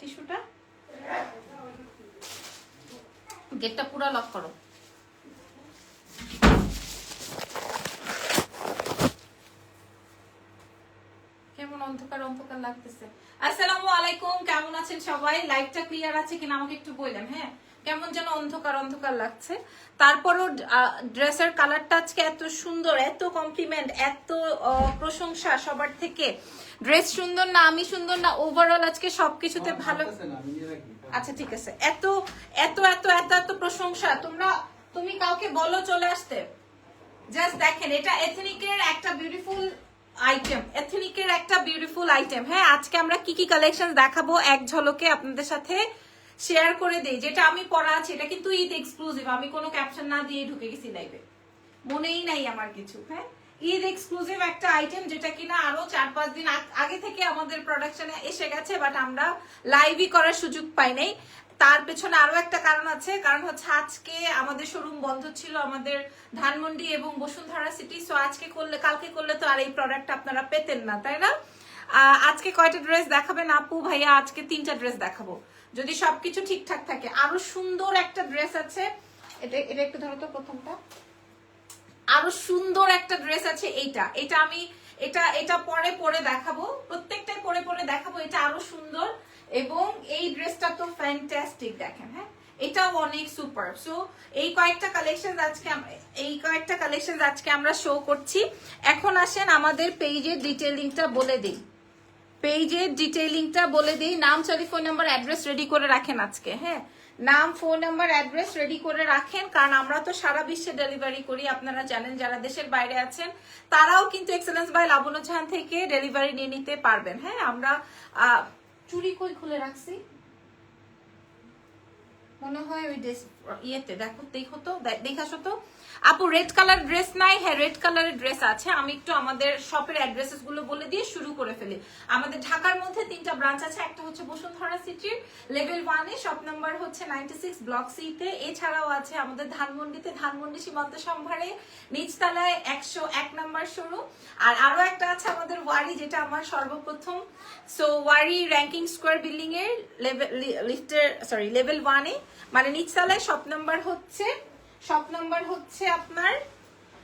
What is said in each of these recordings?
টিস্যুটা, গেটটা পুরো লক করো। কেমন অন্ধকার অন্ধকার লাগতেছে। আসসালামু আলাইকুম, কেমন আছেন সবাই? লাইটটা ক্লিয়ার আছে কিনা আমাকে একটু বললেন। হ্যাঁ, কেমন যেন অন্ধকার অন্ধকার লাগছে। তারপরও ড্রেসের কালারটা আজকে এত সুন্দর, এত কমপ্লিমেন্ট, এত প্রশংসা সবার থেকে। ড্রেস সুন্দর না, আমি সুন্দর না, ওভারঅল আজকে সবকিছুতে ভালো। আচ্ছা ঠিক আছে, এত এত এত এত এত প্রশংসা। তুমি কাউকে বলো চলে আসতে। জাস্ট দেখেন, এটা এথনিকের একটা বিউটিফুল আইটেম, এথনিকের একটা বিউটিফুল আইটেম। হ্যাঁ, আজকে আমরা কি কি কালেকশন দেখাবো এক ঝলকে আপনাদের সাথে শেয়ার করে দেই। যেটা আমি পরা আছে এটা কিন্তু ঈদ এক্সক্লুসিভ, আমি কোনো ক্যাপশন না দিয়ে ঢুকে গেছি লাইভে, মনেই নাই আমার কিছু। হ্যাঁ, ঈদ এক্সক্লুসিভ একটা আইটেম, যেটা কিনা আরো 4-5 দিন আগে থেকে আমাদের প্রোডাকশনে এসে গেছে, বাট আমরা লাইভই করার সুযোগ পাই নাই। তার পেছনে আরো একটা কারণ আছে, কারণ হচ্ছে আজকে আমাদের শোরুম বন্ধ ছিল, আমাদের ধানমন্ডি এবং বসুন্ধরা সিটি। সো আজকে করলে, কালকে করলে তো আর এই প্রোডাক্ট আপনারা পেতেন না, তাই না? আজকে কয়টা ড্রেস দেখাবেন আপু ভাইয়া? আজকে 3টা ড্রেস দেখাবো, যদি সবকিছু ঠিকঠাক থাকে। আরো সুন্দর একটা ড্রেস আছে, এটা এটা একটু ধরো তো প্রথমটা। আরো সুন্দর একটা ড্রেস আছে, এটা আমি এটা পরে পরে দেখাবো, প্রত্যেকটাই পরে পরে দেখাবো। এটা আরো সুন্দর, এবং এই ড্রেসটা তো ফ্যান্টাস্টিক, দেখেন। হ্যাঁ, এটাও অনেক সুপার। সো এই কয়েকটা কালেকশন আজকে আমরা শো করছি। এখন আসেন আমাদের পেজের ডিটেইলিংটা বলে দিই। নাম, টেলিফোন নাম্বার, অ্যাড্রেস রেডি করে রাখেন আজকে। হ্যাঁ, নাম, ফোন নাম্বার, অ্যাড্রেস রেডি করে রাখেন, কারণ আমরা তো সারা বিশ্বে ডেলিভারি করি। আপনারা জানেন, যারা দেশের বাইরে আছেন তারাও কিন্তু এক্সেলেন্স বাই লাবণ্য জাহান থেকে ডেলিভারি নিয়ে নিতে পারবেন। হ্যাঁ, আমরা চুরি কই খুলে রাখছি মনে হয় ওই ইয়েতে, দেখো তো, দেখাসো তো আপু। রেড কালার ড্রেস নাই? হ্যাঁ, রেড কালারের ড্রেস আছে। আমি একটু আমাদের শপের অ্যাড্রেসেস গুলো বলে দিয়ে শুরু করে ফেলি। আমাদের ঢাকার মধ্যে 3টা ব্রাঞ্চ আছে। একটা হচ্ছে বসুন্ধরা সিটির লেভেল 1-এ, শপ নাম্বার হচ্ছে 96 ব্লক সি-তে। এছাড়াও আছে আমাদের ধানমন্ডিতে, ধানমন্ডি সীমান্ত সম্ভারে নিচতলায় 101 নাম্বার শোরুম। আর আরো একটা আছে আমাদের ওয়ারি, যেটা আমার সর্বপ্রথম। সো ওয়ারি র্যাঙ্কিং স্কোয়ার বিল্ডিং এর লেভেল 1-এ, মানে নিচতলায়। শপ নাম্বার হচ্ছে আপনার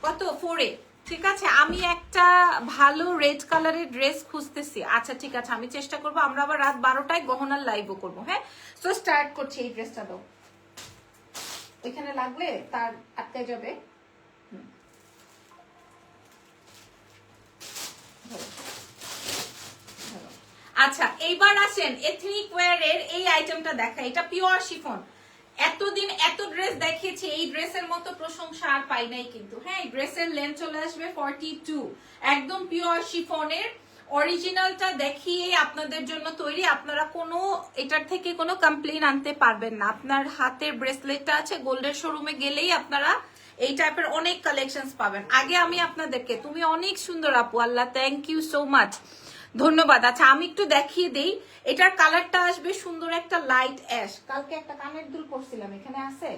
কত, 4-এ। ঠিক আছে, আমি একটা ভালো রেড কালারের ড্রেস খুঁজতেছি। আচ্ছা ঠিক আছে, আমি চেষ্টা করবো। আমরা আবার রাত 12টায় গহনার লাইভও করবো। হ্যাঁ, তো স্টার্ট করছি। এই ড্রেসটা দাও, ওইখানে লাগলে তার আটকে যাবে। আচ্ছা, এইবার আসেন এথনিক ওয়্যারের এই আইটেমটা দেখা। এটা পিওর শিফন। এতদিন এত ড্রেস দেখিয়েছি, এই ড্রেসের মতো প্রশংসা আর পাই নাই কিন্তু। হ্যাঁ, ড্রেসের লেন্থ চলে আসবে 42, একদম পিওর শিফনের। অরিজিনালটা দেখিয়ে আপনাদের জন্য তৈরি। আপনারা কোনো এটার থেকে কোনো কমপ্লেন আনতে পারবেন না। আপনার হাতের ব্রেসলেটটা আছে, গোল্ডের শোরুমে গেলেই আপনারা এই টাইপের অনেক কালেকশনস পাবেন। আগে আমি আপনাদেরকে, তুমি অনেক সুন্দর আপু, আল্লাহ থ্যাংক ইউ সো মাচ, ধন্যবাদ। আচ্ছা, আমি একটু দেখিয়ে দেই। এটার কালারটা আসবে সুন্দর একটা লাইট অ্যাশ। কালকে একটা কানের দুল পরছিলাম, এখানে আছে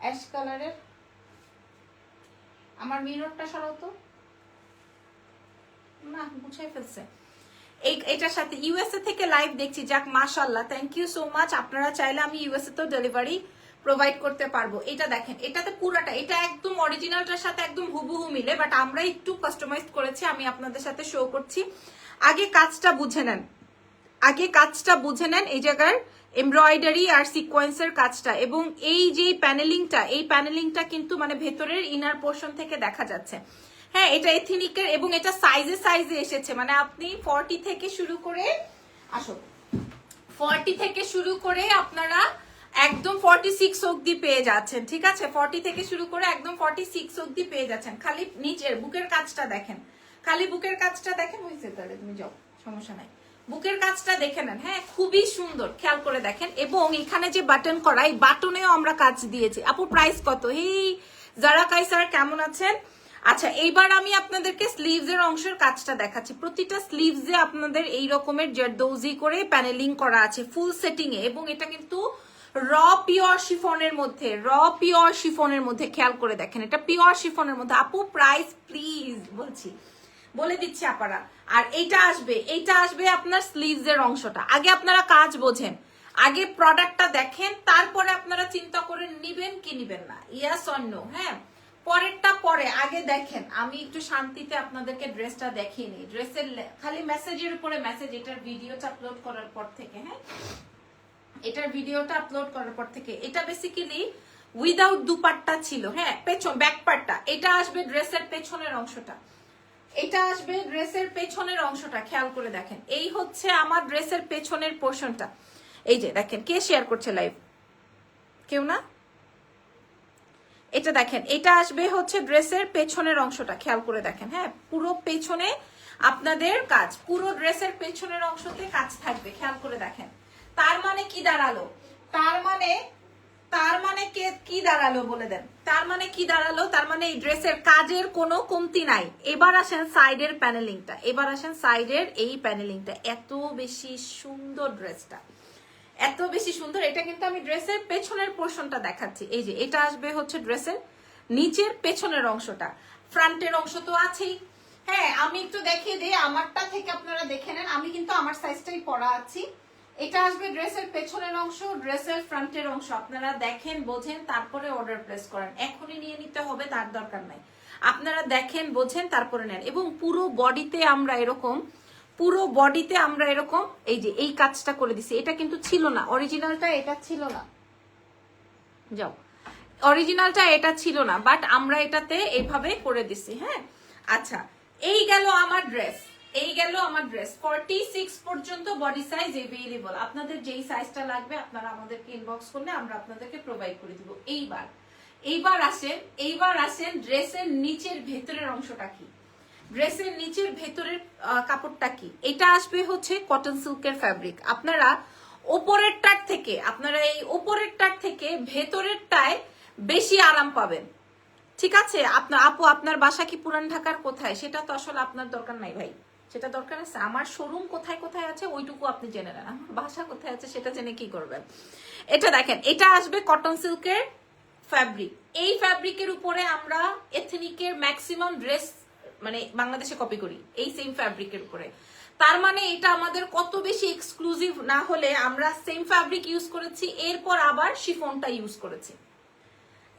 অ্যাশ কালারের। আমার মিররটা সরাও তো, না মুছাই ফেলছে। এটার সাথে ইউএসএ থেকে লাইভ দেখছি, যাক মাশাআল্লাহ, থ্যাংক ইউ সো মাচ। আপনারা চাইলে আমি ইউএসএ তো ডেলিভারি প্রোভাইড করতে পারবো। এটা দেখেন, এটাতে পুরাটা, এটা একদম অরিজিনালটার সাথে একদম হুবহু মিলে, বাট আমরা একটু কাস্টমাইজ করেছি। আমি আপনাদের সাথে শো করছি। আগে কাজটা বুঝে নেন, এই জায়গার এমব্রয়ডারি আর সিকোয়েন্সের কাজটা, এবং এই যে প্যানেলিংটা কিন্তু মানে ভেতরের ইনার পোর্শন থেকে দেখা যাচ্ছে। হ্যাঁ, এটা এথনিকের, এবং এটা সাইজে এসেছে। মানে আপনি 40 থেকে শুরু করে আপনারা একদম 46 অব্দি পেয়ে যাচ্ছেন। ঠিক আছে, 40 থেকে শুরু করে একদম 46 অব্দি পেয়ে যাচ্ছেন। খালি নিচের বুকের কাজটা দেখেন, হয়েছে তাহলে তুমি যাও, সমস্যা নাই। বুকের কাজটা দেখে নেন। হ্যাঁ, খুবই সুন্দর, খেয়াল করে দেখেন। এবং এখানে যে বাটন করা, এই বাটনেও আমরা কাজ দিয়েছি। আপু প্রাইস কত? হেই যারা কাইসার, কেমন আছেন? আচ্ছা, এইবার আমি আপনাদেরকে স্লিভস এর অংশের কাজটা দেখাচ্ছি। প্রতিটা স্লিভসে আপনাদের এই রকমের জারদৌজি করে প্যানেলিং করা আছে ফুল সেটিং এ, এবং এটা কিন্তু র পিওর শিফনের মধ্যে, খেয়াল করে দেখেন, এটা পিওর শিফনের মধ্যে। আপু প্রাইস প্লিজ বলছি, বলে দিচ্ছি আপারা। আর এইটা আসবে আপনার স্লিভস এর অংশটা। আগে আপনারা কাজ বোঝেন, আগে প্রোডাক্টটা দেখেন, তারপরে আপনারা চিন্তা করে নিবেন কি নিবেন না, ইয়াস অর নো। হ্যাঁ, পরেরটা পরে, আগে দেখেন। আমি একটু শান্তিতে আপনাদেরকে ড্রেসটা দেখিয়ে নিই। ড্রেসের খালি মেসেজের উপরে মেসেজ, এটার ভিডিওটা আপলোড করার পর থেকে। হ্যাঁ, এটার ভিডিওটা আপলোড করার পর থেকে। এটা বেসিক্যালি উইদাউট দুপাট্টা ছিল। হ্যাঁ, পেছন ব্যাক পার্টটা এটা আসবে ড্রেসের পেছনের অংশটা, এটা আসবে ড্রেসের পেছনের অংশটা। খেয়াল করে দেখেন, এই হচ্ছে আমার ড্রেসের পেছনের পোর্শনটা। এই যে দেখেন, কে শেয়ার করছে লাইভ? কেউ না? এটা দেখেন, এটা আসবে হচ্ছে ড্রেসের পেছনের অংশটা। খেয়াল করে দেখেন। হ্যাঁ, পুরো পেছনে আপনাদের কাজ, পুরো ড্রেসের পেছনের অংশতে কাজ থাকবে। খেয়াল করে দেখেন। তার মানে কি দাঁড়ালো? তার মানে কি দাঁড়ালো বলে দেন। তার মানে কি দাঁড়ালো? তার মানে এই ড্রেসের কাজের কোনো কমতি নাই। এবার আসেন সাইডের প্যানেলিংটা, এবার আসেন সাইডের এই প্যানেলিংটা। এত বেশি সুন্দর ড্রেসটা, এত বেশি সুন্দর। এটা কিন্তু আমি ড্রেসের পেছনের পোর্শনটা দেখাচ্ছি। এই যে এটা আসবে হচ্ছে ড্রেসের নিচের পেছনের অংশটা, ফ্রন্টের অংশ তো আছেই। হ্যাঁ, আমি একটু দেখিয়ে দিই আমারটা থেকে, আপনারা দেখে নেন। আমি কিন্তু আমার সাইজটাই পরা আছি। এটা আসবে ড্রেসের পেছনের অংশ, ড্রেসের ফ্রন্টের অংশ। আপনারা দেখেন, বোঝেন, তারপরে অর্ডার প্লেস করেন। এখনই নিয়ে নিতে হবে তার দরকার নাই। আপনারা দেখেন, বোঝেন, তারপরে নেন। এবং পুরো বডিতে আমরা এরকম, পুরো বডিতে আমরা এরকম এই যে এই কাজটা করে দিছি। এটা কিন্তু ছিল না অরিজিনালটা, এটা ছিল না, যাও, অরিজিনালটা এটা ছিল না, বাট আমরা এটাতে এইভাবে করে দিছি। হ্যাঁ, আচ্ছা, এই গেল আমার ড্রেস, এই গেল আমার ড্রেস। 46 পর্যন্ত বডি সাইজ এভেইলেবল। আপনাদের যেই সাইজটা লাগবে আপনারা আমাদেরকে ইনবক্স করলে আমরা আপনাদেরকে প্রোভাইড করে দিব। এইবার আসেন ড্রেসের নিচের ভেতরের অংশটা কি, ড্রেসের নিচের ভেতরের কাপড়টা কি। এটা আসবে হচ্ছে কটন সিল্কের ফ্যাব্রিক। আপনারা ওপরেরটার থেকে, আপনারা এই ওপরেরটার থেকে ভেতরেরটায় বেশি আরাম পাবেন। ঠিক আছে? আপনার আপু, আপনার বাসা কি পুরান ঢাকার কোথায়? সেটা তো আসলে আপনার দরকার নাই ভাই, সেটা দরকার আছে আমার শোরুম কোথায় কোথায় আছে ওইটুকু আপনি জেনে নেন। আমার বাসা কোথায় আছে সেটা জেনে কি করবেন? এটা দেখেন, এটা আসবে কটন সিল্কের ফ্যাব্রিক। এই ফ্যাব্রিকের উপরে আমরা এথনিকের ম্যাক্সিমাম ড্রেস মানে বাংলাদেশে কপি করি এই সেম ফ্যাব্রিকের উপরে। তার মানে এটা আমাদের কত বেশি এক্সক্লুসিভ না হলে আমরা সেম ফ্যাব্রিক ইউজ করেছি, এরপর আবার শিফনটা ইউজ করেছি,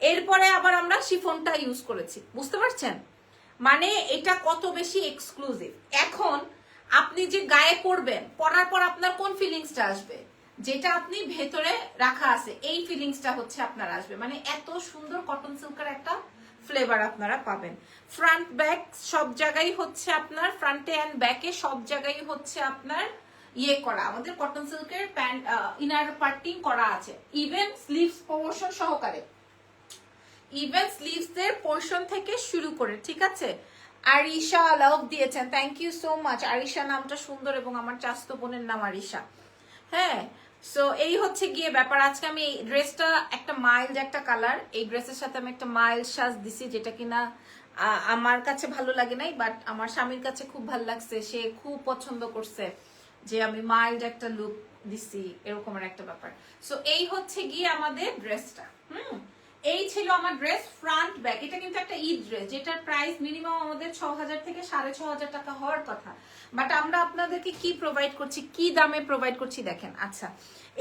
এরপরে আবার আমরা শিফনটা ইউজ করেছি। বুঝতে পারছেন? মানে এটা কত বেশি এক্সক্লুসিভ। এখন আপনি যে গায়ে পরবেন, পরার পর আপনার কোন ফিলিংসটা আসবে? যেটা আপনি ভেতরে রাখা আছে এই ফিলিংসটা হচ্ছে আপনার আসবে। মানে এত সুন্দর কটন সিল্কের একটা ফ্লেভার আপনারা পাবেন। ফ্রন্ট ব্যাক সব জায়গায় হচ্ছে আপনার, ফ্রন্টে এন্ড ব্যাকে সব জায়গায় হচ্ছে আপনার ইয়ে করা, আমাদের কটন সিল্কের প্যান্ট ইনার পার্টিং করা আছে, ইভেন স্লিভস পোর্শন সহকারে, ইভেন স্লিভস এর পোর্শন থেকে শুরু করে। ঠিক আছে? আরিশা লাভ দিয়েছেন, thank you so much. Arisha নামটা সুন্দর এবং আমার চাচতো বোনের নাম আরিশা। হ্যাঁ, সো এই হচ্ছে গিয়ে ব্যাপার। আজকে আমি এই ড্রেসটা একটা মাইল্ড একটা কালার, এই ড্রেসের সাথে আমি একটা মাইল্ড সাজ দিছি, যেটা কিনা আমার কাছে ভালো লাগে নাই, বাট আমার স্বামীর কাছে খুব ভালো লাগছে। সে খুব পছন্দ করছে যে আমি মাইল্ড একটা লুক দিছি, এরকম একটা ব্যাপার। সো এই হচ্ছে গিয়ে আমাদের ড্রেসটা। এই ছিল আমার ড্রেস ফ্রন্ট ব্যাক। এটা কিন্তু একটা ঈদ ড্রেস, যেটার প্রাইস মিনিমাম আমাদের 6000 থেকে 6500 টাকা হওয়ার কথা, বাট আমরা আপনাদেরকে কি প্রোভাইড করছি, কি দামে প্রোভাইড করছি দেখেন। আচ্ছা,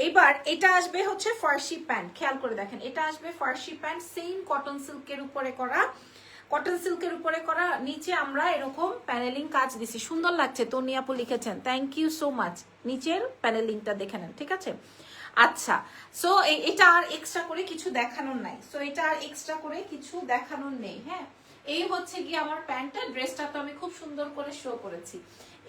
এবার এটা আসবে হচ্ছে ফার্সি প্যান্ট। খেয়াল করে দেখেন, এটা আসবে ফার্সি প্যান্ট, সেম কটন সিল্কের উপরে করা, কটন সিল্কের উপরে করা। নিচে আমরা এরকম প্যানেলিং কাজ দিছি, সুন্দর লাগছে। তনি আপু লিখেছেন, থ্যাংক ইউ সো মাচ। নিচের প্যানেলিংটা দেখে নেন। ঠিক আছে? আচ্ছা, সো এটা আর এক্সট্রা করে কিছু দেখানোর নাই, সো এটা আর এক্সট্রা করে কিছু দেখানোর নেই। হ্যাঁ, এই হচ্ছে গিয়ে আমার প্যান্টটা। ড্রেসটা তো আমি খুব সুন্দর করে শো করেছি।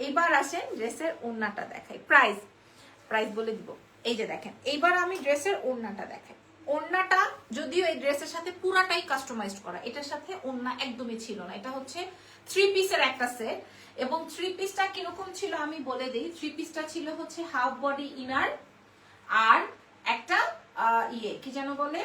এবার আসেন ড্রেসের ওড়নাটা দেখাই। প্রাইস বলে দিব। এই যে দেখেন, এইবার আমি ড্রেসের ওড়নাটা দেখাই। ওড়নাটা যদিও এই ড্রেসের সাথে পুরাটাই কাস্টমাইজড করা, এটার সাথে ওড়না একদমই ছিল না। এটা হচ্ছে 3 পিসের একটা সেট, এবং 3 পিসটা কিরকম ছিল আমি বলে দিই। 3 পিসটা ছিল হচ্ছে হাফ বডি ইনার আর একটা ইয়ে কি যেন বলে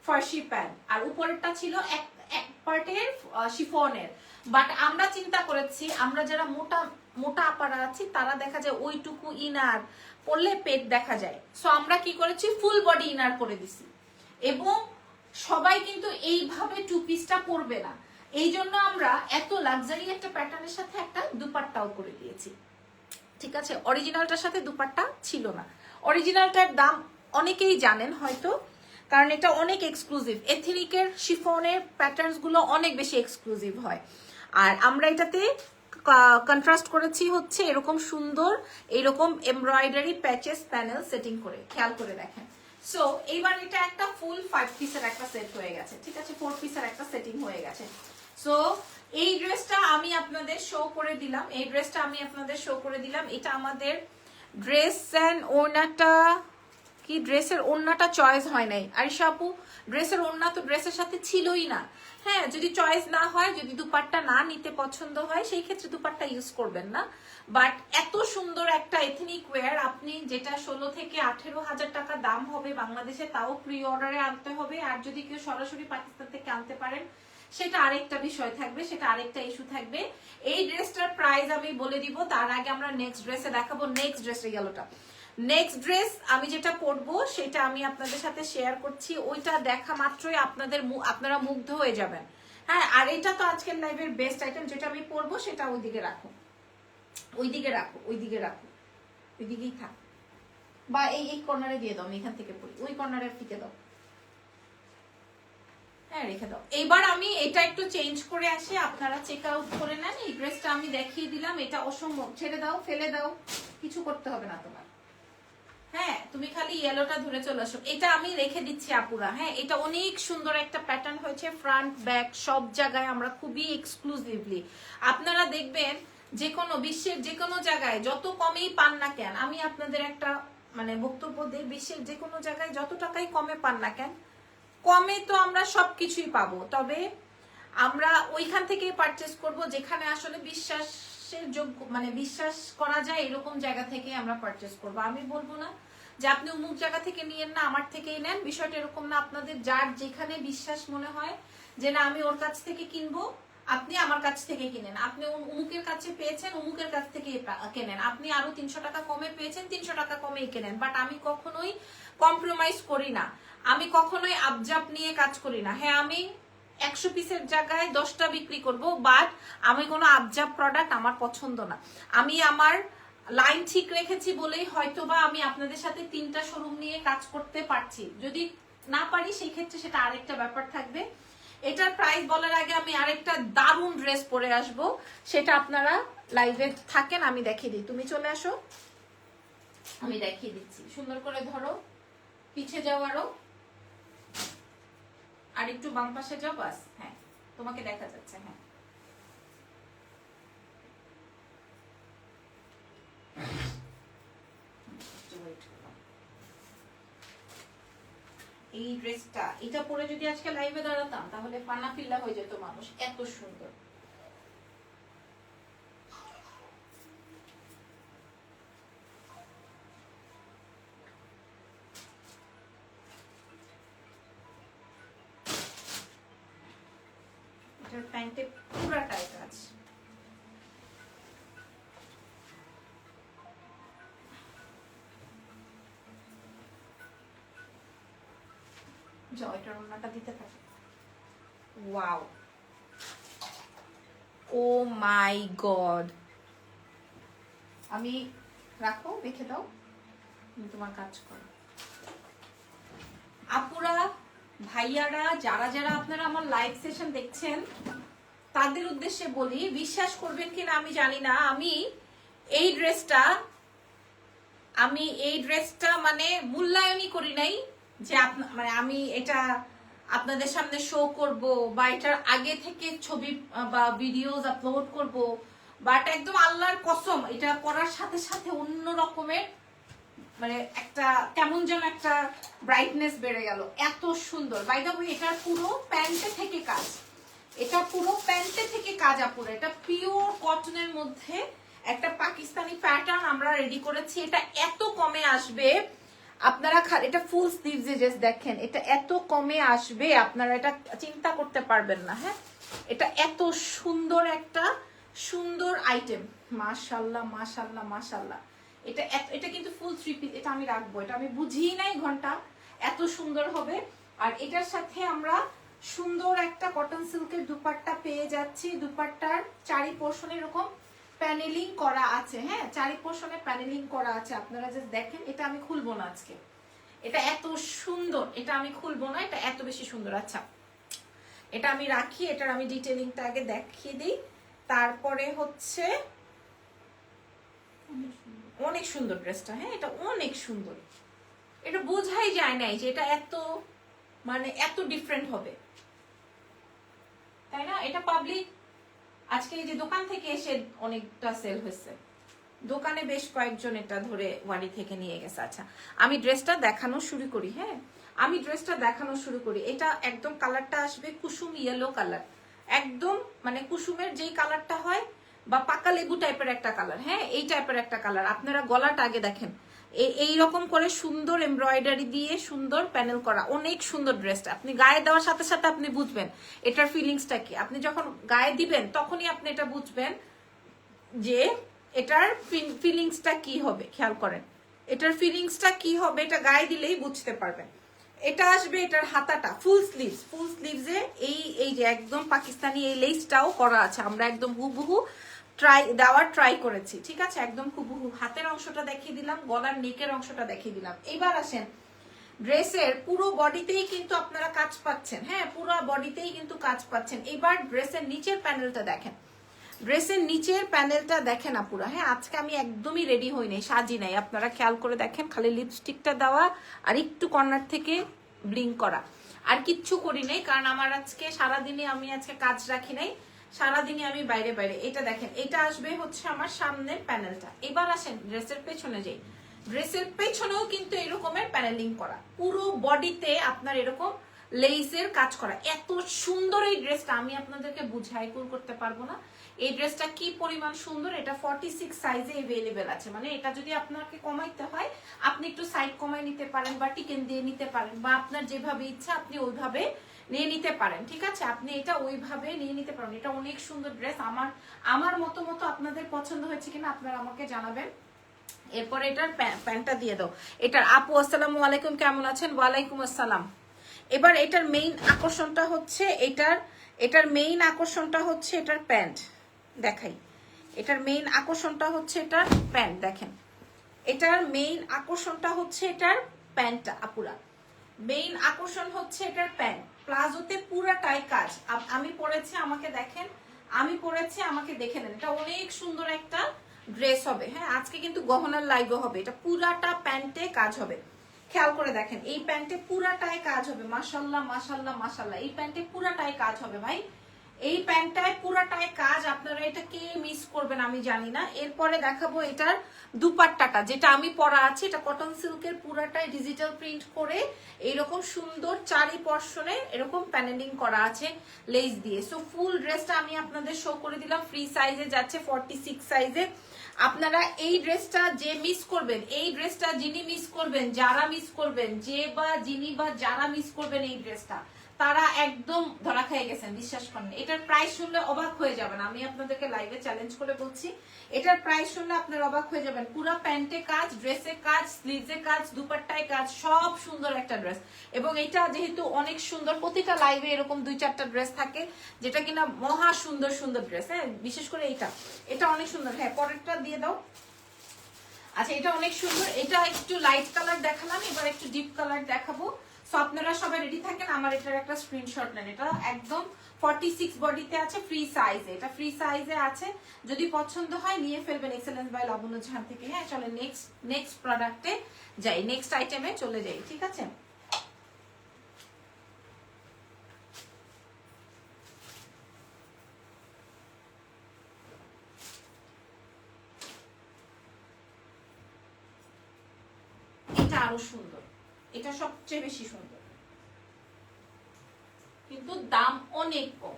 ফার্সি প্যান্ট, আর উপরেরটা ছিল এক পার্টের শিফনের। বাট আমরা চিন্তা করেছি, আমরা যারা মোটা মোটা আপারা আছি তারা দেখা যায় ওইটুকু ইনার পরলে পেট দেখা যায়, সো আমরা কি করেছি ফুল বডি ইনার করে দিছি। এবং সবাই কিন্তু এইভাবে 2 পিসটা পরবে না, এই জন্য আমরা এত লাক্সারি একটা প্যাটার্নের সাথে একটা দুপাট্টাও করে দিয়েছি, ঠিক আছে। অরিজিনালটার সাথে দুপাট্টা ছিল না। অরিজিনালটার দাম অনেকেই জানেন হয়তো, কারণ এটা অনেক এক্সক্লুসিভ। এথনিকের শিফনের প্যাটার্নস গুলো অনেক বেশি এক্সক্লুসিভ হয়, আর আমরা এটাতে কন্ট্রাস্ট করেছি হচ্ছে এরকম সুন্দর এরকম এমব্রয়ডারি প্যাচেস প্যানেল সেটিং করে, খেয়াল করে দেখেন। সো এইবার এটা একটা ফুল 5 পিসের একটা সেট হয়ে গেছে, ঠিক আছে, 4 পিসের একটা সেটিং হয়ে গেছে। সো এই ড্রেসটা আমি আপনাদের শো করে দিলাম, এই ড্রেসটা আমি আপনাদের শো করে দিলাম। এটা আমাদের ড্রেস এন্ড ওড়নাটা কি, ড্রেসের ওড়নাটা চয়েস হয় নাই আরিশা আপু, ড্রেসের ওড়না তো ড্রেসের সাথে ছিলই না। হ্যাঁ, যদি চয়েস না হয়, যদি দুপাট্টা না নিতে পছন্দ হয়, সেই ক্ষেত্রে দুপাট্টা ইউজ করবেন না। বাট এত সুন্দর একটা এথনিক ওয়্যার, আপনি যেটা 16 থেকে 18,000 টাকা দাম হবে বাংলাদেশে, তাও প্রি অর্ডারে আনতে হবে। আর যদি কেউ সরাসরি পাকিস্তান থেকে আনতে পারেন, সেটা আরেকটা বিষয় থাকবে, সেটা আরেকটা ইস্যু থাকবে। এই ড্রেসটার প্রাইস আমি বলে দিব, তার আগে আমরা নেক্সট ড্রেসে দেখাবো। নেক্সট ড্রেসে গেলটা, নেক্সট ড্রেস আমি যেটা পরবো সেটা আমি আপনাদের সাথে শেয়ার করছি। ওইটা দেখা মাত্রই আপনারা মুগ্ধ হয়ে যাবেন। হ্যাঁ, আর এটা তো আজকের লাইভের বেস্ট আইটেম। যেটা আমি পরবো সেটা ওইদিকে রাখো, ওইদিকে রাখো, ওইদিকে রাখো, ওইদিকেই থাক, বা এই কর্নারে দিয়ে দাও, আমি এখান থেকে পড়ি, ওই কর্নারে ফিকে দাও, হ্যাঁ রেখে দাও। এবার আমি এটা একটু চেঞ্জ করে আসি, আপনারা চেক আউট করে নেন। এই ড্রেসটা আমি দেখিয়ে দিলাম, এটা অসম্ভব। ছেড়ে দাও, ফেলে দাও, কিছু করতে হবে না তোমার। হ্যাঁ, তুমি খালি ইয়েলোটা ধরে চলে আসো। এটা আমি রেখে দিচ্ছি আপুরা। হ্যাঁ, এটা অনেক সুন্দর একটা প্যাটার্ন হয়েছে, ফ্রন্ট ব্যাক সব জায়গায় আমরা খুবই এক্সক্লুসিভলি, আপনারা দেখবেন যে কোনো বিশ্বের যে কোনো জায়গায় যত কমেই পান না কেন, আমি আপনাদের একটা মানে বক্তব্য দিই, বিশ্বের যে কোনো জায়গায় যত টাকাই কমে পান না কেন, কমে তো আমরা সবকিছুই পাবো, তবে আমরা ওইখান থেকেই পারচেস করব যেখানে আসলে বিশ্বাসের যোগ্য, মানে বিশ্বাস করা যায় এরকম জায়গা থেকে আমরা পারচেস করব। আমি বলবো না যে আপনি অমুক জায়গা থেকে নিয়েন না, আমার থেকেই নেন, বিষয়টা এরকম না। আপনাদের যার যেখানে বিশ্বাস মনে হয় যে না আমি ওর কাছ থেকে কিনবো, আপনি আমার কাছ থেকে কিনেন। আপনি অমুকের কাছে পেয়েছেন, অমুকের কাছ থেকে কেনেন। আপনি আরো 300 টাকা কমে পেয়েছেন, 300 টাকা কমেই কেনেন। বাট আমি কখনোই কম্প্রোমাইজ করি না, আমি কখনোই আপজাপ নিয়ে কাজ করি না। হ্যাঁ, আমি 100 পিসের জায়গায় 10টা বিক্রি করব, বাট আমি কোনো আপজাপ প্রোডাক্ট আমার পছন্দ না। আমি আমার লাইন ঠিক রেখেছি বলেই হয়তোবা আমি আপনাদের সাথে 3টা শোরুম নিয়ে কাজ করতে পারছি। যদি না পারি সেই ক্ষেত্রে সেটা আরেকটা ব্যাপার থাকবে। এটার প্রাইস বলার আগে আমি আরেকটা দারুণ ড্রেস পরে আসব, সেটা আপনারা লাইভে থাকেন, আমি দেখিয়ে দিই। তুমি চলে আসো, আমি দেখিয়ে দিচ্ছি। সুন্দর করে ধরো, পিছে যাও আরো, আর একটু বাম পাশে যাও, বাস। হ্যাঁ, তোমাকে দেখা যাচ্ছে। হ্যাঁ, এই ড্রেসটা এটা পরে যদি আজকে লাইভে দাঁড়াতাম তাহলে পানা ফিল্লা হয়ে যেত মানুষ, এত সুন্দর। এটার প্যান্টে পুরা টাইট আছে। যাও, এটার ওড়নাটা দিতে থাকে। ওয়াও, ও মাই গড। আমি রাখো, রেখে দাও, তুমি তোমার কাজ করো। আপুরা ভাইয়ারা যারা যারা আপনারা আমার লাইভ সেশন দেখছেন, তাদের উদ্দেশ্যে বলি, বিশ্বাস করবেন কিনা আমি জানি না, আমি এই ড্রেসটা মানে মূল্যায়নই করি নাই যে মানে আমি এটা আপনাদের সামনে শো করব বা এটার আগে থেকে ছবি বা ভিডিওস আপলোড করব, বাট একদম আল্লাহর কসম এটা পরার সাথে সাথে অন্য রকমের মানে একটা কেমন যেন একটা ব্রাইটনেস বেড়ে গেল, এত সুন্দর। বাই দ্য ওয়ে, এটা পুরো প্যান্টে থেকে কাজ, এটা পুরো প্যান্টে থেকে কাজ আপুরা। এটা পিওর কটনের মধ্যে একটা পাকিস্তানি প্যাটার্ন আমরা রেডি করেছি। এটা এত কমে আসবে, আপনারা এটা ফুল স্লিভস দেখেন, এটা এত কমে আসবে আপনারা এটা চিন্তা করতে পারবেন না। হ্যাঁ, এটা এত সুন্দর একটা সুন্দর আইটেম, মাশাআল্লাহ মাশাআল্লাহ মাশাআল্লাহ। এটা কিন্তু ফুল 3 পিস, এটা আমি রাখবো, এটা আমি বুঝিই নাই ঘন্টা এত সুন্দর হবে। আর এটার সাথে আমরা সুন্দর একটা কটন সিল্কের দুপাট্টা পেয়ে যাচ্ছি। দুপাট্টার চারি পোর্শনে এরকম প্যানেলিং করা আছে, হ্যাঁ চারি পোর্শনে প্যানেলিং করা আছে। আপনারা জাস্ট দেখেন, এটা আমি খুলবো না আজকে, এটা এত সুন্দর, এটা আমি খুলবো না, এটা এত বেশি সুন্দর। আচ্ছা এটা আমি রাখি, এটার আমি ডিটেইলিংটা আগে দেখিয়ে দিই। তারপরে হচ্ছে অনেক সুন্দর ড্রেসটা, হ্যাঁ এটা অনেক সুন্দর, এটা বোঝাই যায় নাই যে এটা এত মানে এত ডিফারেন্ট হবে, তাই না? এটা পাবলিক আজকে এই যে দোকান থেকে এসে অনেকটা সেল হয়েছে, দোকানে বেশ কয়েকজন এটা ধরে বাড়ি থেকে নিয়ে গেছে। আচ্ছা আমি ড্রেসটা দেখানো শুরু করি, হ্যাঁ আমি ড্রেসটা দেখানো শুরু করি। এটা একদম কালারটা আসবে কুসুম ইয়েলো কালার, একদম মানে কুসুমের যেই কালারটা হয় বা পাকা লেবু টাইপের একটা কালার, হ্যাঁ এই টাইপের একটা কালার। আপনারা গলাটা আগে দেখেন, এইরকম করে সুন্দর এমব্রয়ডারি দিয়ে সুন্দর প্যানেল করা, অনেক সুন্দর ড্রেসটা। আপনি গায়ে দেওয়ার সাথে সাথে আপনি বুঝবেন এটার ফিলিংসটা কি। আপনি যখন গায়ে দিবেন তখনই আপনি এটা বুঝবেন যে এটার ফিলিংসটা কি হবে। খেয়াল করেন এটার ফিলিংসটা কি হবে, এটা গায়ে দিলেই বুঝতে পারবেন। এটা আসবে এটার হাতাটা ফুল স্লিভস, ফুল স্লিভসে এই যে একদম পাকিস্তানি এই লেসটাও করা আছে, আমরা একদম হুবহু ট্রাই করেছি, ঠিক আছে একদম হুবহু। হাতের অংশটা দেখিয়ে দিলাম, গলার নেকের অংশটা দেখিয়ে দিলাম। এবার আসেন ড্রেসের পুরো বডিতেই কিন্তু আপনারা কাজ পাচ্ছেন, হ্যাঁ পুরো বডিতেই কিন্তু কাজ পাচ্ছেন। এবার ড্রেসের নিচের প্যানেলটা দেখেন, ড্রেসের নিচের প্যানেলটা দেখেন আপুরা, হ্যাঁ আজকে আমি একদমই রেডি হই নাই, সাজি নাই, আপনারা খেয়াল করে দেখেন, খালি লিপস্টিকটা দেওয়া আর একটু কর্নার থেকে ব্লিঙ্ক করা, আর কিচ্ছু করি নাই, কারণ আমার আজকে সারাদিনে আমি আজকে কাজ রাখি নাই, সারাদিনে আমি বাইরে বাইরে। এটা দেখেন, এটা আসবে হচ্ছে আমার সামনের প্যানেলটা। এবার আসেন ড্রেসের পেছনে যাই, ড্রেসের পেছনেও কিন্তু এরকমের প্যানেলিং করা, পুরো বডিতে আপনার এরকম লেসের কাজ করা। এত সুন্দর এই ড্রেসটা আমি আপনাদেরকে বুঝাই করতে পারবো না এই ড্রেসটা কি পরিমাণ সুন্দর। এটা 46 সাইজে अवेलेबल আছে, মানে এটা যদি আপনাকে কমাইতে হয় আপনি একটু সাইড কমাই নিতে পারেন বা টিকেন দিয়ে নিতে পারেন, বা আপনার যেভাবে ইচ্ছা আপনি ওইভাবে নিয়ে নিতে পারেন, ঠিক আছে আপনি এটা ওইভাবে নিয়ে নিতে পারেন। এটা অনেক সুন্দর ড্রেস, আমার মতো আপনাদের পছন্দ হয়েছে কিনা আপনারা আমাকে জানাবেন। এরপরে এটার প্যান্টটা দিয়ে দাও। এটার আপু আসসালামু আলাইকুম, কেমন আছেন? ওয়ালাইকুম আসসালাম। এবার এটার মেইন আকর্ষণটা হচ্ছে এটার মেইন আকর্ষণটা হচ্ছে এটার প্যান্ট দেখাই। এটার মেইন আকর্ষণটা হচ্ছে এটার প্যান্ট দেখেন, এটার মেইন আকর্ষণটা হচ্ছে এটার প্যান্টটা আপুরা, মেইন আকর্ষণ হচ্ছে এটার প্যান্ট। প্লাজোতে পুরাটাই কাজ, আমি পরেছি আমাকে দেখেন, আমি পরেছি আমাকে দেখে নেন। এটা অনেক সুন্দর একটা ড্রেস হবে, হ্যাঁ আজকে কিন্তু গহনার লাইগো হবে, এটা পুরাটা প্যান্টে কাজ হবে। খেয়াল করে দেখেন এই প্যান্টে পুরাটাই কাজ হবে, মাশাল্লাহ মাশাল্লাহ মাশাল্লাহ, এই প্যান্টে পুরাটাই কাজ হবে ভাই, এই প্যান্টটায় পুরাটাই কাজ। আপনারা এটা কে মিস করবেন আমি জানি না। এরপরে দেখাবো এটার দুপাট্টাটা, যেটা আমি পরা আছে, এটা কটন সিল্কের পুরাটাই ডিজিটাল প্রিন্ট করে এইরকম সুন্দর চারি পর্শনে এরকম প্যানেলিং করা আছে লেস দিয়ে। সো ফুল ড্রেসটা আমি আপনাদের শো করে দিলাম, ফ্রি সাইজে যাচ্ছে 46 সাইজে। আপনারা এই ড্রেসটা যে মিস করবেন, এই ড্রেসটা যিনি মিস করবেন, যারা মিস করবেন, যে বা যিনি বা যারা মিস করবেন এই ড্রেসটা, তারা একদম ধরা খেয়ে গেছেন, বিশ্বাস করেন। এটার প্রাইস শুনলে অবাক হয়ে যাবেন, আমি আপনাদেরকে লাইভে চ্যালেঞ্জ করে বলছি, এটার প্রাইস শুনলে আপনারা অবাক হয়ে যাবেন। পুরো প্যান্টে কাজ, ড্রেসে কাজ, স্লিভসে কাজ, দুপাট্টায় কাজ, সব সুন্দর একটা ড্রেস। এবং এটা যেহেতু অনেক সুন্দর, প্রতিটা লাইভে এরকম 2-4টা ড্রেস থাকে যেটা কিনা মহা সুন্দর সুন্দর ড্রেস, হ্যাঁ বিশেষ করে এটা অনেক সুন্দর। হ্যাঁ পরেরটা দিয়ে দাও। আচ্ছা এটা অনেক সুন্দর, এটা একটু লাইট কালার দেখালাম, এবার একটু ডিপ কালার দেখাবো। সো আপনারা সবাই রেডি থাকেন, আমার এটার একটা স্ক্রিনশট নেন। এটা একদম 46 বডিতে আছে, ফ্রি সাইজে, এটা ফ্রি সাইজে আছে, যদি পছন্দ হয় নিয়ে ফেলবেন এক্সেলেন্স বাই লাবণ্য জাহান থেকে। হ্যাঁ চলে নেক্সট প্রোডাক্টে যাই, নেক্সট আইটেমে চলে যাই, ঠিক আছে। এটা আরো সুন্দর, এটা সবচেয়ে বেশি সুন্দর, কিন্তু দাম অনেক কম।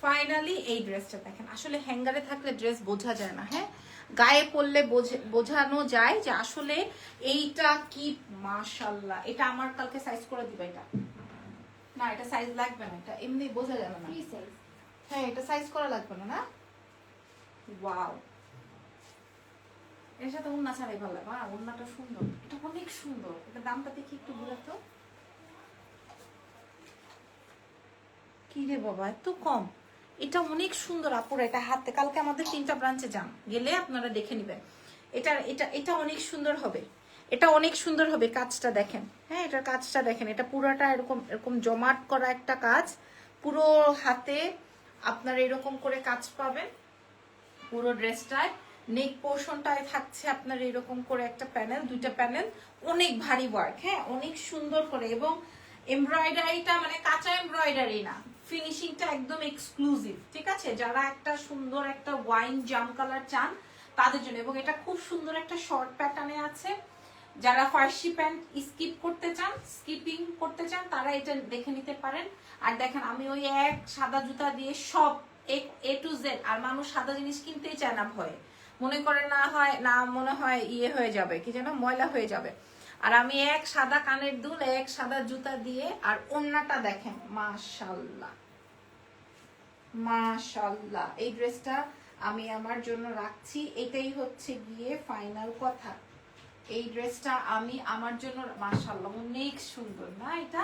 ফাইনালি এই ড্রেসটা দেখেন, আসলে হ্যাঙ্গারে থাকলে ড্রেস বোঝা যায় না, হ্যাঁ গায়ে পরলে বোঝানো যায় যে আসলে এইটা কি। মাশাআল্লাহ, এটা আমার কালকে সাইজ করে দিবা। এটা না, এটা সাইজ লাগবে না, এটা এমনি বোঝা যাবে না। হ্যাঁ, এটা সাইজ করা লাগবে না। না ওয়াও, এর সাথে ওড়না ছাড়াই ভালো লাগে। ওড়নাটা সুন্দর, এটা অনেক সুন্দর। এটা দামটা দেখি একটু বলে তো। কি রে বাবা, এত কম? এটা অনেক সুন্দর আপুরা, এটা হাতে কালকে আমাদের 3টা ব্রাঞ্চে যান, গেলে আপনারা দেখে নেবেন। এটা এটা এটা অনেক সুন্দর হবে, এটা অনেক সুন্দর হবে। কাজটা দেখেন, হ্যাঁ এটার কাজটা দেখেন, এটা পুরোটা এরকম এরকম জমাট করা একটা কাজ। পুরো হাতে আপনারা এরকম করে কাজ পাবেন পুরো ড্রেসটায়। নেক পোর্শনটায় থাকছে আপনার এরকম করে একটা প্যানেল, 2টা প্যানেল, অনেক ভারী ওয়ার্ক, হ্যাঁ অনেক সুন্দর করে। এবং এমব্রয়ডারিটা মানে কাঁচা এমব্রয়ডারি না, ফিনিশিংটা একদম এক্সক্লুসিভ, ঠিক আছে? যারা একটা সুন্দর একটা ওয়াইন জাম কালার চান তাদের জন্য। এবং এটা খুব সুন্দর একটা শর্ট প্যাটার্নে আছে। যারা ফার্সি প্যান্ট স্কিপিং করতে চান তারা এটা দেখে নিতে পারেন। আর দেখেন আমি ওই এক সাদা জুতা দিয়ে সব A to Z, আর মানুষ সাদা জিনিস কিনতেই চায় না, ভয়ে মনে করে মনে হয় ইয়ে হয়ে যাবে, কি যেন ময়লা হয়ে যাবে। আর আমি এক সাদা কানের দুল, এক সাদা জুতা দিয়ে, আর ওড়নাটা দেখেন মাশাআল্লাহ মাশাআল্লাহ। এই ড্রেসটা আমি আমার জন্য রাখছি, এটাই হচ্ছে গিয়ে ফাইনাল কথা। এই ড্রেসটা আমি আমার জন্য মাশাআল্লাহ অনেক সুন্দর না, এটা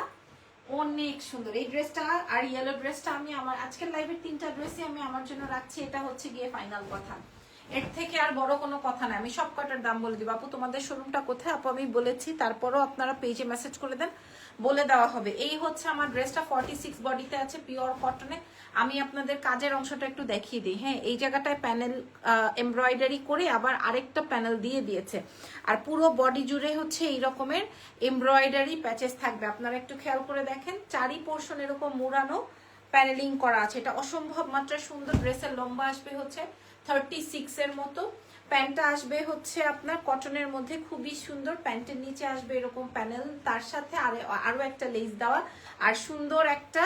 অনেক সুন্দর এই ড্রেসটা। আর ইয়েলো ড্রেসটা আমি আমার আজকের লাইভের 3টা ড্রেসই আমি আমার জন্য রাখছি, এটা হচ্ছে গিয়ে ফাইনাল কথা। এর থেকে আর বড় কোনো কথা না। আমি সব কটার দাম বলে দিব। আপু তোমাদের শোরুমটা কোথায়? আপু আমি বলেছি, তারপরও আপনারা পেজে মেসেজ করে দেন, বলে দেওয়া হবে। এই হচ্ছে আমার ড্রেসটা, 46 বডিতে আছে, পিওর কটনে। আমি আপনাদের কাজের অংশটা একটু দেখিয়ে দিই। হ্যাঁ, এই জায়গাটায় প্যানেল এমব্রয়ডারি করে আবার আরেকটা প্যানেল দিয়ে দিয়েছে। আর পুরো বডি জুড়ে হচ্ছে এই রকমের এমব্রয়ডারি প্যাচেস থাকবে। আপনারা একটু খেয়াল করে দেখেন, চারি পোর্শন এরকম মুড়ানো প্যানেলিং করা আছে। এটা অসম্ভব মাত্রা সুন্দর। ড্রেসের লম্বা আসবে হচ্ছে 36 এর মতো। প্যান্টটা আসবে হচ্ছে আপনার কটনের মধ্যে, খুবই সুন্দর। প্যান্টের নিচে আসবে এরকম প্যানেল, তার সাথে আরো একটা লেস দেওয়া, আর সুন্দর একটা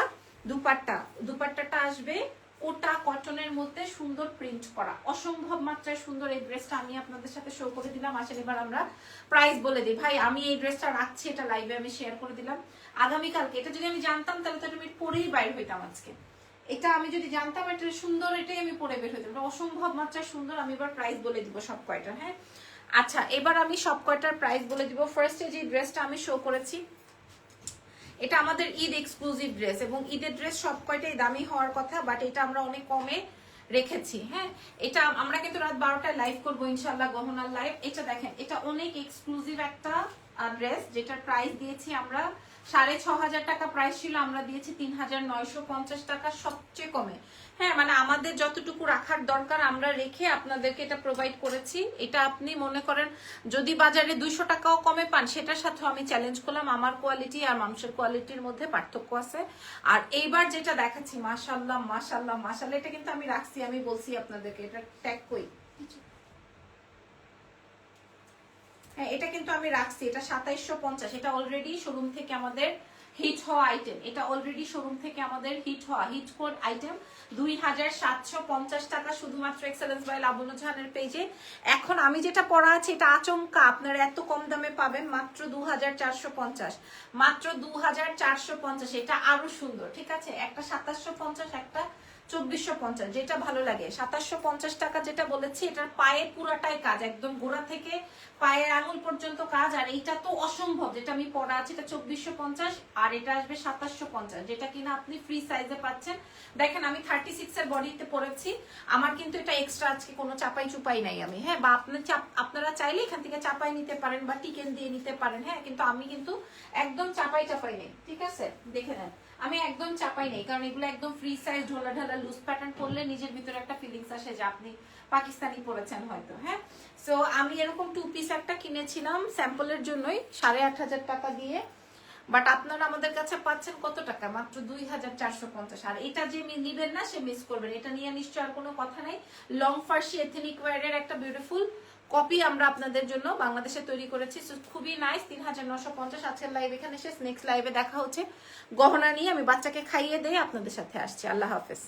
দুপাট্টাটা আসবে কোটা কটনের মধ্যে, সুন্দর প্রিন্ট করা, অসম্ভব মাত্রায় সুন্দর। এই ড্রেসটা আমি আপনাদের সাথে শো করে দিলাম। আসলে এবার আমরা প্রাইস বলে দিই। ভাই আমি এই ড্রেসটা রাখছি, এটা লাইভে আমি শেয়ার করে দিলাম। আগামীকালকে এটা যদি আমি জানতাম তাহলে তো আমি পরেই বাইর হইতাম আজকে। এটা আমি যদি জানতাম এটা সুন্দর, এটাই আমি পরে বের হইতাম। অসম্ভব মাত্রায় সুন্দর। আমি এবার প্রাইস বলে দিব সব কয়টা। হ্যাঁ আচ্ছা, এবার আমি সব কয়টার প্রাইস বলে দিব। ফার্স্টে যে ড্রেসটা আমি শো করেছি, এটা আমাদের ঈদ এক্সক্লুসিভ ড্রেস, এবং ঈদের ড্রেস সব কয়টাই দামি হওয়ার কথা, বাট এটা আমরা অনেক কমে রেখেছি। হ্যাঁ, এটা আমরা কিন্তু রাত 12টায় লাইভ করবো ইনশাল্লাহ, গহনার লাইভ। এটা দেখেন, এটা অনেক এক্সক্লুসিভ একটা ড্রেস, যেটার প্রাইস দিয়েছি আমরা 6,500 টাকা প্রাইস ছিল, আমরা দিয়েছি 3,950 টাকা, সবচেয়ে কমে। হ্যাঁ, মানে আমাদের যতটুকু রাখার দরকার আমরা রেখে আপনাদেরকে এটা প্রোভাইড করেছি। এটা আপনি মনে করেন যদি বাজারে 200 টাকাও কমে পান, সেটার সাথেও আমি চ্যালেঞ্জ করলাম। আমার কোয়ালিটি আর মানুষের কোয়ালিটির মধ্যে পার্থক্য আছে। আর এইবার যেটা দেখাচ্ছি, মাশাআল্লাহ মাশাআল্লাহ মাশাআল্লাহ, এটা কিন্তু আমি রাখছি, আমি বলছি আপনাদেরকে, এটা ট্যাগ কই। হ্যাঁ, এটা কিন্তু আমি রাখছি, এটা 2750। এটা অলরেডি শোরুম থেকে আমাদের হিট হওয়া আইটেম। এটা অলরেডি শোরুম থেকে আমাদের হিট কোড আইটেম 2750 টাকা, শুধুমাত্র এক্সেলেন্স বাই লাবণ্য জাহানের পেজে। এখন আমি যেটা পরা আছে এটা আচমকা আপনারা এত কম দামে পাবেন, মাত্র 2450, মাত্র 2450। এটা আরো সুন্দর, ঠিক আছে? একটা 2750, একটা 2450, যেটা ভালো লাগে। 2750 টাকা যেটা বলেছি, এটার পায়ে পুরাটাই কাজ, একদম গোড়া থেকে পায়ের আঙুল পর্যন্ত কাজ। আর এইটা তো অসম্ভব, যেটা আমি পরা আছে, এটা 2450, আর এটা আসবে 2750, যেটা কিনা আপনি ফ্রি সাইজে পাচ্ছেন। দেখেন আমি 36 এর বডিতে পরেছি, আমার কিন্তু এটা এক্সট্রা আজকে কোনো চাপাই চুপাই নাই আমি। হ্যাঁ, বা আপনারা চাইলে এখান থেকে চাপাই নিতে পারেন বা টিকেন দিয়ে নিতে পারেন। হ্যাঁ, কিন্তু আমি কিন্তু একদম চাপাই নেই, ঠিক আছে? দেখে নেন, আমি একদম চাপাই নেই, কারণ এগুলো একদম ফ্রি সাইজ, ঢোলা ঢালা লুজ প্যাটার্ন করলে নিজের ভিতরে একটা ফিলিংস আসে যে আপনি পাকিস্তানি পরেছেন হয়তো। হ্যাঁ, সো আমি এরকম 2 পিস একটা কিনেছিলাম স্যাম্পলের জন্যই 8,500 টাকা দিয়ে, বাট আপনারা আমাদের কাছে পাচ্ছেন কত টাকা? মাত্র 2450। আর এটা যে নিবেন না সে মিস করবেন, এটা নিয়ে নিশ্চয় আর কোনো কথা নাই। লং ফার্সি এথনিক ওয়্যারের একটা বিউটিফুল কপি আমরা আপনাদের জন্য বাংলাদেশে তৈরি করেছি, খুবই নাইস। 3950। আজকের লাইভ এখানে শেষ, নেক্সট লাইভে দেখা হচ্ছে গহনা নিয়ে। আমি বাচ্চাকে খাইয়ে দিয়ে আপনাদের সাথে আসছি। আল্লাহ হাফেজ।